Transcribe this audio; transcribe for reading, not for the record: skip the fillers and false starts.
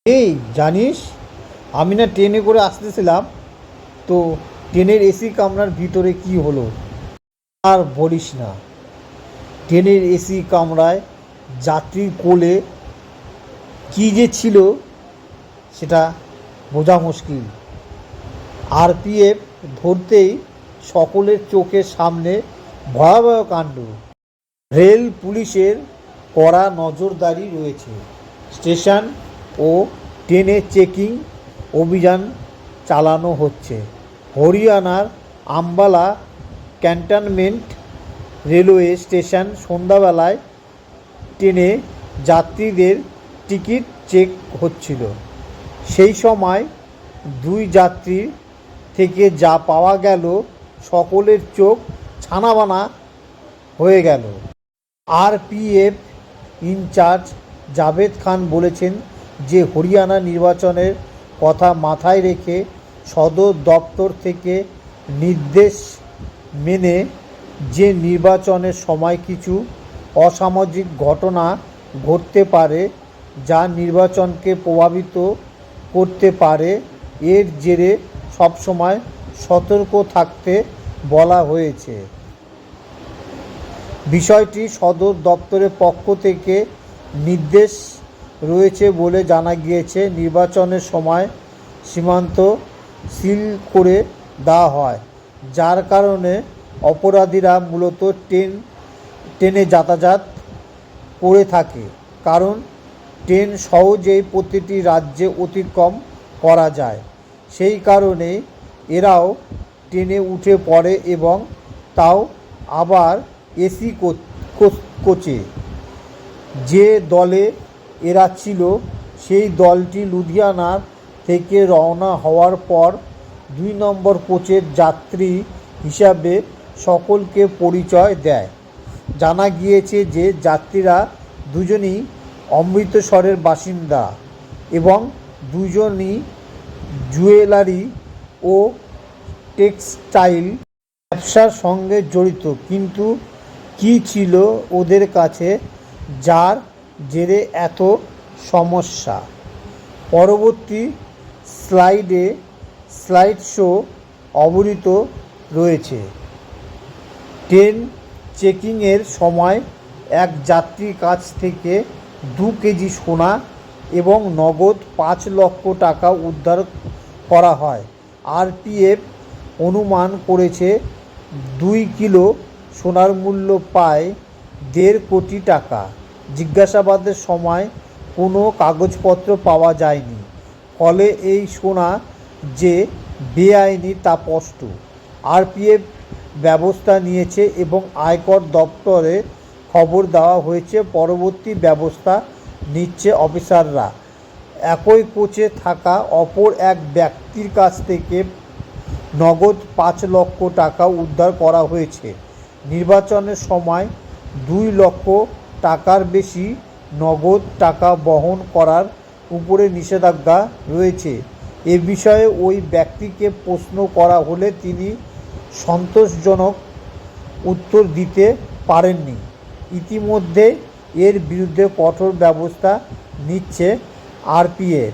এই জানিস, আমি না ট্রেনে করে আসতেছিলাম, তো ট্রেনের এসি কামরার ভিতরে কি হলো আর বলিস না। ট্রেনের এসি কামরায় যাত্রীর কোলে কি যে ছিল সেটা বোঝা মুশকিল। আরপিএফ ধরতেই সকলের চোখের সামনে ভয়াবহ কাণ্ড। রেল পুলিশের কড়া নজরদারি রয়েছে। স্টেশন ও ট্রেনে চেকিং অভিযান চালানো হচ্ছে। হরিয়ানার আম্বালা ক্যান্টনমেন্ট রেলওয়ে স্টেশন সন্ধ্যাবেলায় ট্রেনে যাত্রীদের টিকিট চেক হচ্ছিল। সেই সময় দুই যাত্রীর থেকে যা পাওয়া গেল, সকলের চোখ ছানাবানা হয়ে গেল। আরপিএফ ইনচার্জ জাভেদ খান বলেছেন যে হরিয়ানা নির্বাচনের কথা মাথায় রেখে সদর দপ্তর থেকে নির্দেশ মেনে যে নির্বাচনের সময় কিছু অসামাজিক ঘটনা ঘটতে পারে যা নির্বাচনকে প্রভাবিত করতে পারে, এর জেরে সবসময় সতর্ক থাকতে বলা হয়েছে। বিষয়টি সদর দপ্তরের পক্ষ থেকে নির্দেশ রয়েছে বলে জানা গিয়েছে। নির্বাচনের সময় সীমান্ত সিল করে দেওয়া হয়, যার কারণে অপরাধীরা মূলত ট্রেনে যাতায়াত করে থাকে, কারণ ট্রেন সহজেই প্রতিটি রাজ্যে অতিক্রম করা যায়। সেই কারণে এরাও ট্রেনে উঠে পড়ে, এবং তাও আবার এসি কোচে। যে দলে এরা ছিল সেই দলটি লুধিয়ানা থেকে রওনা হওয়ার পর 2 নম্বর কোচের যাত্রী হিসাবে সকলকে পরিচয় দেয়। জানা গিয়েছে যে যাত্রীরা দুজনই অমৃতসরের বাসিন্দা এবং দুজনই জুয়েলারি ও টেক্সটাইল ব্যবসার সঙ্গে জড়িত। কিন্তু কী ছিল ওদের কাছে যার জেরে এত সমস্যা? পরবর্তী স্লাইড শো অবহিত রয়েছে। ট্রেন চেকিংয়ের সময় এক যাত্রীর কাছ থেকে 2 কেজি সোনা এবং নগদ 5 লক্ষ টাকা উদ্ধার করা হয়। আরপিএফ অনুমান করেছে 2 কিলো সোনার মূল্য প্রায় 1.5 কোটি টাকা। জিজ্ঞাসাবাদের সময় কোনো কাগজপত্র পাওয়া যায়নি, ফলে এই সোনা যে বেআইনি তা স্পষ্ট। আরপিএফ ব্যবস্থা নিয়েছে এবং আয়কর দপ্তরে খবর দেওয়া হয়েছে। পরবর্তী ব্যবস্থা নিচ্ছে অফিসাররা। একই কোচে থাকা অপর এক ব্যক্তির কাছ থেকে নগদ 5 লক্ষ টাকা উদ্ধার করা হয়েছে। নির্বাচনের সময় 2 লক্ষ টাকার বেশি নগদ টাকা বহন করার উপরে নিষেধাজ্ঞা রয়েছে। এ বিষয়ে ওই ব্যক্তিকে প্রশ্ন করা হলে তিনি সন্তোষজনক উত্তর দিতে পারেননি। ইতিমধ্যে এর বিরুদ্ধে কঠোর ব্যবস্থা নিচ্ছে আরপিএফ।